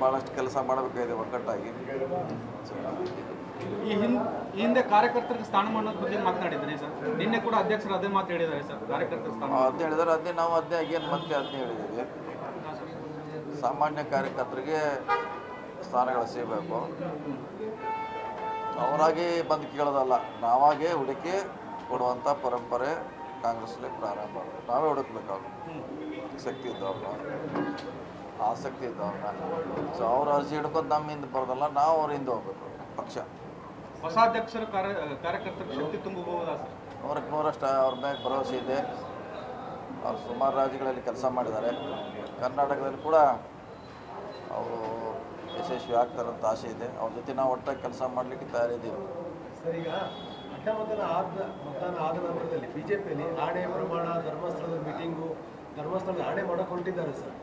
ಭಾಳಷ್ಟು ಕೆಲಸ ಮಾಡಬೇಕಾಗಿದೆ ಒಗ್ಗಟ್ಟಾಗಿ. ಈ ಹಿಂದೆ ಕಾರ್ಯಕರ್ತರಿಗೆ ಸ್ಥಾನಮಾನದ ಬಗ್ಗೆ ಮಾತನಾಡಿದ್ರಿ ಸರ್. ನಿನ್ನೆ ಕೂಡ ಅಧ್ಯಕ್ಷರು ಅದೇ ಮಾತು ಹೇಳಿದ್ದಾರೆ ಸರ್. ಕಾರ್ಯಕರ್ತರ ಸ್ಥಾನ ಅದನ್ನ ಹೇಳಿದ್ರೆ ಅದನ್ನೇ ನಾವು ಅದನ್ನೇ ಆಗೇನು ಮತ್ತೆ ಅದನ್ನೇ ಹೇಳಿದ್ದೀವಿ. ಸಾಮಾನ್ಯ ಕಾರ್ಯಕರ್ತರಿಗೆ ಸ್ಥಾನಗಳು ಸಿಗಬೇಕು. ಅವರಾಗಿ ಬಂದು ಕೇಳೋದಲ್ಲ, ನಾವಾಗೇ ಹುಡುಕಿ ಕೊಡುವಂಥ ಪರಂಪರೆ ಕಾಂಗ್ರೆಸ್ಸಲ್ಲಿ ಪ್ರಾರಂಭ. ನಾವೇ ಹುಡುಕ್ಬೇಕಾಗುತ್ತೆ ಶಕ್ತಿ ಇದ್ದವ್ರನ್ನ, ಆಸಕ್ತಿ ಇದ್ದವ್ರನ್ನ. ಸೊ ಅವ್ರ ಅರ್ಜಿ ಹಿಡ್ಕೊಂಡು ನಮ್ಮ ಹಿಂದೆ ಬರೋದಲ್ಲ, ನಾವು ಅವ್ರ ಹಿಂದೆ ಹೋಗ್ಬೇಕು. ಪಕ್ಷ ಹೊಸ ಅಧ್ಯಕ್ಷರು ಕಾರ್ಯಕರ್ತರಿಗೆ ಶಕ್ತಿ ತುಂಬಬಹುದಾ ಸರ್? 100% ಅವ್ರ ಮೇಲೆ ಭರವಸೆ ಇದೆ. ಅವ್ರು ಸುಮಾರು ರಾಜ್ಯಗಳಲ್ಲಿ ಕೆಲಸ ಮಾಡಿದ್ದಾರೆ. ಕರ್ನಾಟಕದಲ್ಲಿ ಕೂಡ ಅವರು ಯಶಸ್ವಿ ಆಗ್ತಾರಂತ ಆಸೆ ಇದೆ. ಅವ್ರ ಜೊತೆ ನಾವು ಒಟ್ಟಾಗಿ ಕೆಲಸ ಮಾಡಲಿಕ್ಕೆ ತಯಾರಿದ್ದೀವಿ. ಸರ್, ಈಗ ಮತದಾನ ಆದ ನಂತರದಲ್ಲಿ ಬಿಜೆಪಿಯಲ್ಲಿ ಆಣೆ ಪ್ರಮಾಣ, ಧರ್ಮಸ್ಥಳದ ಮೀಟಿಂಗು, ಧರ್ಮಸ್ಥಳದ ಆಣೆ ಮಾಡೋಕೆ ಹೊರಟಿದ್ದಾರೆ ಸರ್.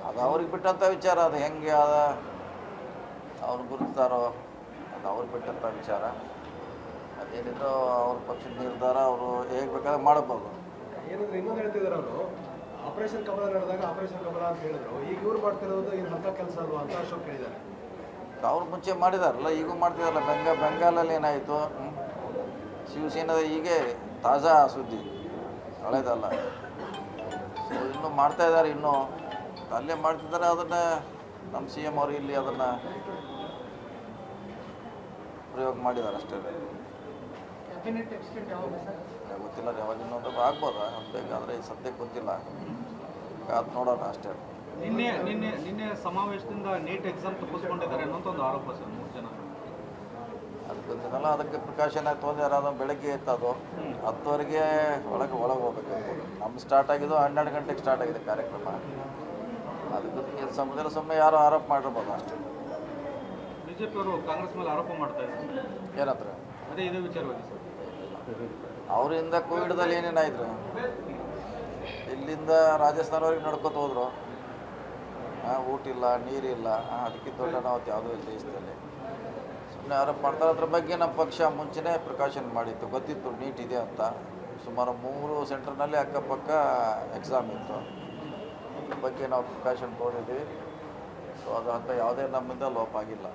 ಅದು ಅವ್ರಿಗೆ ಬಿಟ್ಟಂಥ ವಿಚಾರ. ಅದು ಹೆಂಗೆ ಅವ್ರು ಗುರುತಾರೋ ಅದು ಅವ್ರಿಗೆ ಬಿಟ್ಟಂಥ ವಿಚಾರ. ಅದೇನಿದ್ರು ಅವ್ರ ಪಕ್ಷದ ನಿರ್ಧಾರ. ಅವರು ಹೇಗೆ ಬೇಕಾದ್ರೆ ಮಾಡ್ಬೋದು. ಏನಂದ್ರೆ ಇನ್ನೊಂದು ಹೇಳ್ತಿದ್ದಾರೆ ಅವರು, ಆಪರೇಷನ್ ಕಮಲ ನಡೆದಾಗ ಆಪರೇಷನ್ ಕಮಲ ಅಂತ ಹೇಳಿದ್ರು. ಈಗ ಇವ್ರು ಮಾಡ್ತಿರೋದು ಏನು ಅಂಥ ಕೆಲಸ ಅಲ್ವಾ ಅಂತ ಅಶೋಕ್ ಹೇಳಿದ್ದಾರೆ. ಅವ್ರು ಮುಂಚೆ ಮಾಡಿದಾರಲ್ಲ, ಈಗೂ ಮಾಡ್ತಿದಾರಲ್ಲ. ಬೆಂಗಾಲಲ್ಲಿ ಏನಾಯಿತು, ಶಿವಸೇನದ ಹೀಗೆ ತಾಜಾ ಸುದ್ದಿ, ಹಳೇದಲ್ಲ. ಸೊ ಇನ್ನೂ ಮಾಡ್ತಾಯಿದ್ದಾರೆ. ಇನ್ನೂ ಅಲ್ಲೇ ಮಾಡ್ತಿದ್ದಾರೆ. ಅದನ್ನು ನಮ್ಮ CM ಅವರು ಇಲ್ಲಿ ಅದನ್ನು ಪ್ರಯೋಗ ಮಾಡಿದ್ದಾರೆ ಅಷ್ಟೇ. ಗೊತ್ತಿಲ್ಲ ಯಾವಾಗ ಇನ್ನೊಂದು ಆಗ್ಬೋದ ಬೇಕಾದರೆ ಸದ್ಯಕ್ಕೆ ಗೊತ್ತಿಲ್ಲ. ಅದು ನೋಡೋಣ ಅಷ್ಟೇ. ನಿನ್ನೆ ಸಮಾವೇಶದಿಂದ ನೀಟ್ ಎಕ್ಸಾಮ್ ತಪ್ಪಿಸ್ಕೊಂಡಿದ್ದಾರೆ ಅನ್ನೋಂಥ ಒಂದು ಆರೋಪ ಸರ್. 3 ಜನ ಅದಕ್ಕೊಂದಿನಲ್ಲ, ಅದಕ್ಕೆ ಪ್ರಿಕಾಷನ್ ಆಯ್ತು. ಒಂದು ಯಾರಾದ್ರು ಬೆಳಗ್ಗೆ ಎತ್ತದು 10ವರೆಗೆ ಒಳಗೆ ಹೋಗ್ಬೇಕು. ನಮ್ಮ ಸ್ಟಾರ್ಟ್ ಆಗಿದ್ದು 12 ಗಂಟೆಗೆ ಸ್ಟಾರ್ಟ್ ಆಗಿದೆ ಕಾರ್ಯಕ್ರಮ. ಅದಕ್ಕೆ ಸಮುದ್ರ ಸುಮ್ಮನೆ ಯಾರು ಆರೋಪ ಮಾಡಿರ್ಬೋದು ಅಷ್ಟೇ. ಬಿಜೆಪಿ ಅವರು ಕಾಂಗ್ರೆಸ್ ಮೇಲೆ ಆರೋಪ ಮಾಡ್ತಾ ಇದ್ದಾರೆ. ಏನತ್ರ ಅದೇ ಇದೇ ವಿಚಾರವಾಗಿ ಸರ್. ಅವರಿಂದ ಕೋವಿಡ್ದಲ್ಲಿ ಏನೇನಾಯಿತು, ಇಲ್ಲಿಂದ ರಾಜಸ್ಥಾನವರೆಗೆ ನಡ್ಕೊತ ಹೋದ್ರು. ಊಟ ಇಲ್ಲ, ನೀರಿಲ್ಲ. ಅದಕ್ಕೆ ದೊಡ್ಡ ನಾವು ಯಾವುದೂ ಇಲ್ಲ ದೇಶದಲ್ಲಿ. ಸುಮ್ಮನೆ ಆರೋಪ ಮಾಡ್ತಾರೆ. ಅದ್ರ ಬಗ್ಗೆ ನಮ್ಮ ಪಕ್ಷ ಮುಂಚೆನೇ ಪ್ರಿಕಾಷನ್ ಮಾಡಿತ್ತು. ಗೊತ್ತಿತ್ತು ನೀಟ್ ಇದೆ ಅಂತ. ಸುಮಾರು 3 ಸೆಂಟರ್ನಲ್ಲಿ ಅಕ್ಕಪಕ್ಕ ಎಕ್ಸಾಮ್ ಇತ್ತು. ಅದ್ರ ಬಗ್ಗೆ ನಾವು ಪ್ರಿಕಾಷನ್ ತೊಗೊಂಡಿದ್ದೀವಿ. ಸೊ ಅದು ಅಂತ ಯಾವುದೇ ನಮ್ಮಿಂದ ಲೋಪ ಆಗಿಲ್ಲ.